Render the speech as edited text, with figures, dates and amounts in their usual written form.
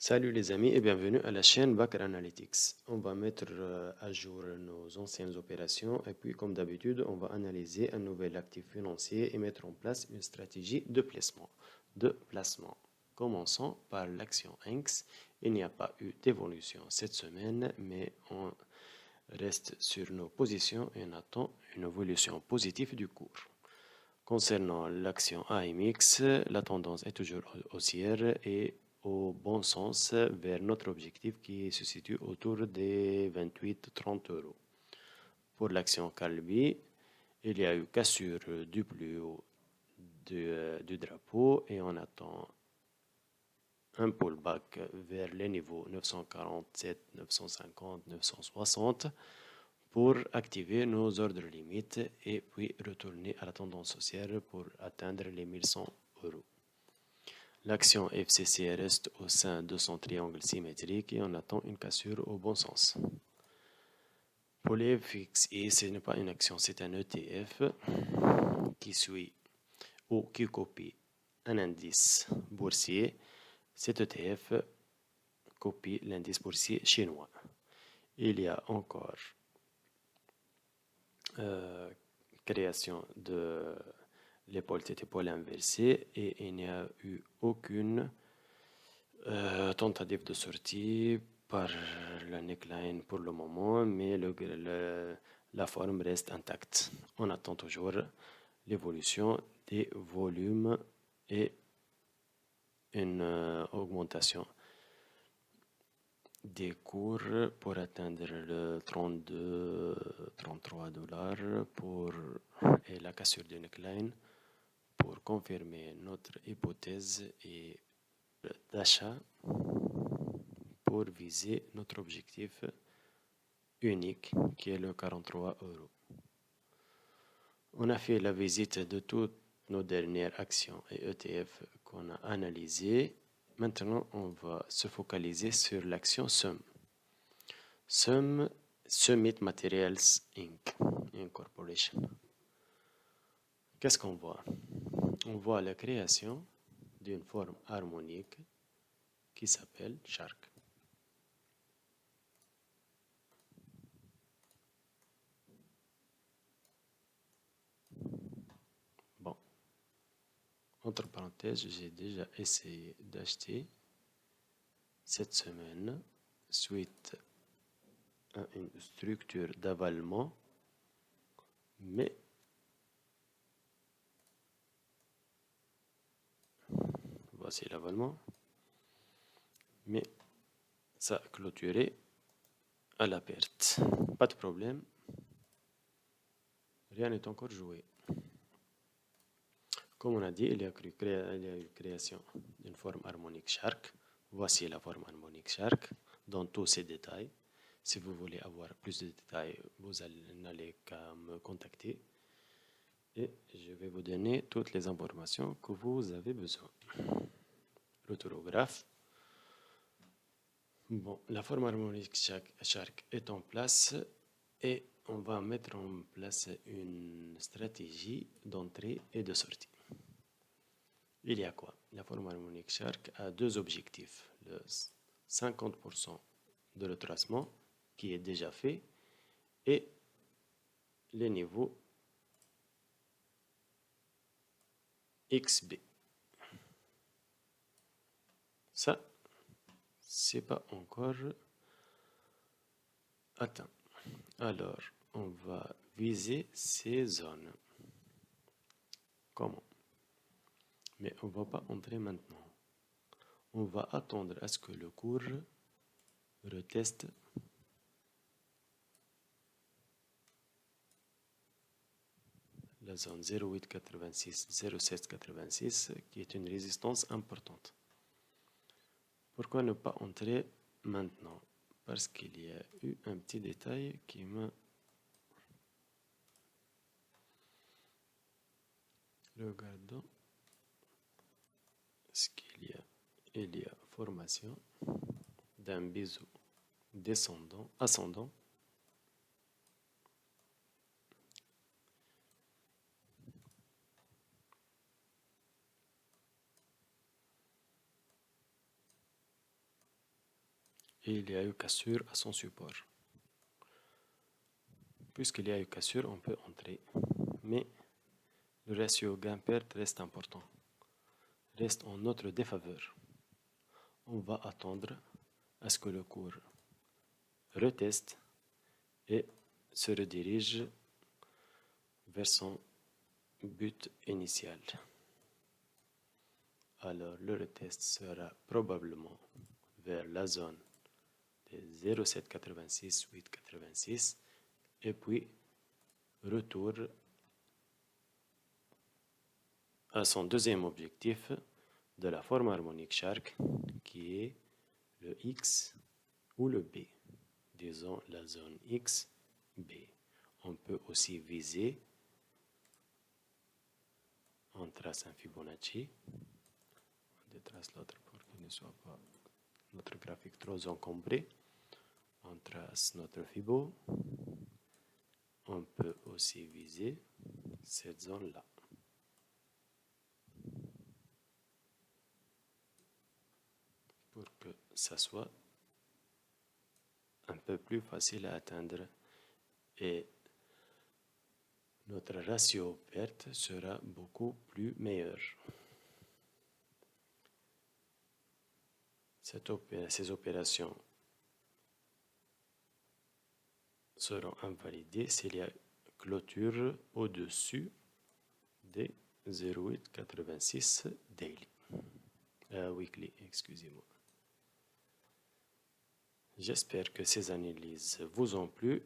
Salut les amis et bienvenue à la chaîne Backer Analytics. On va mettre à jour nos anciennes opérations et puis comme d'habitude, on va analyser un nouvel actif financier et mettre en place une stratégie de placement. Commençons par l'action INX. Il n'y a pas eu d'évolution cette semaine, mais on reste sur nos positions et on attend une évolution positive du cours. Concernant l'action AMX, la tendance est toujours haussière et au bon sens vers notre objectif qui se situe autour des 28-30 euros. Pour l'action Calbi, il y a eu cassure du plus haut du drapeau et on attend un pullback vers les niveaux 947, 950, 960 pour activer nos ordres limites et puis retourner à la tendance haussière pour atteindre les 1100 euros. L'action FCC reste au sein de son triangle symétrique et on attend une cassure au bon sens. Pour les FXI, ce n'est pas une action, c'est un ETF qui suit ou qui copie un indice boursier. Cet ETF copie l'indice boursier chinois. Il y a encore création de l'épaule tête épaule inversée et il n'y a eu aucune tentative de sortie par la neckline pour le moment, mais la forme reste intacte. On attend toujours l'évolution des volumes et une augmentation des cours pour atteindre le 32-33 dollars et la cassure du neckline pour confirmer notre hypothèse et d'achat pour viser notre objectif unique qui est le 43 euros. On a fait la visite de toutes nos dernières actions et ETF qu'on a analysées. Maintenant, on va se focaliser sur l'action SUM. SUM, Summit Materials Inc. Incorporation. Qu'est-ce qu'on voit? On voit la création d'une forme harmonique qui s'appelle Shark. Bon, entre parenthèses, j'ai déjà essayé d'acheter cette semaine suite à une structure d'avalement, mais voici l'avalement, mais ça a clôturé à la perte. Pas de problème, rien n'est encore joué. Comme on a dit, il y a eu création d'une forme harmonique Shark. Voici la forme harmonique Shark dans tous ses détails. Si vous voulez avoir plus de détails, vous n'allez qu'à me contacter et je vais vous donner toutes les informations que vous avez besoin. Retour au graphe. Bon, la forme harmonique Shark est en place et on va mettre en place une stratégie d'entrée et de sortie. Il y a quoi? La forme harmonique Shark a deux objectifs. Le 50% de retracement qui est déjà fait et les niveaux XB. Ça, c'est pas encore atteint. Alors, on va viser ces zones. Comment? Mais on ne va pas entrer maintenant. On va attendre à ce que le cours reteste la zone 0,886, 0,786 qui est une résistance importante. Pourquoi ne pas entrer maintenant? Parce qu'il y a eu un petit détail qui m'a... Regardons ce qu'il y a. Il y a formation d'un biseau descendant, ascendant. et il y a eu cassure à son support. Puisqu'il y a eu cassure, on peut entrer. Mais le ratio gain-perte reste important, reste en notre défaveur. On va attendre à ce que le cours reteste et se redirige vers son but initial. Alors le retest sera probablement vers la zone des 0,786, 8,86 et puis retour à son deuxième objectif de la forme harmonique Shark qui est le X ou le B. Disons la zone X, B. On peut aussi viser, on trace un Fibonacci, on détrace l'autre pour qu'il ne soit pas notre graphique trop encombré. On trace notre Fibo. On peut aussi viser cette zone-là. Pour que ça soit un peu plus facile à atteindre et notre ratio perte sera beaucoup plus meilleur. Ces opérations seront invalidées s'il y a clôture au-dessus des 0,886 daily. Weekly, excusez-moi. J'espère que ces analyses vous ont plu.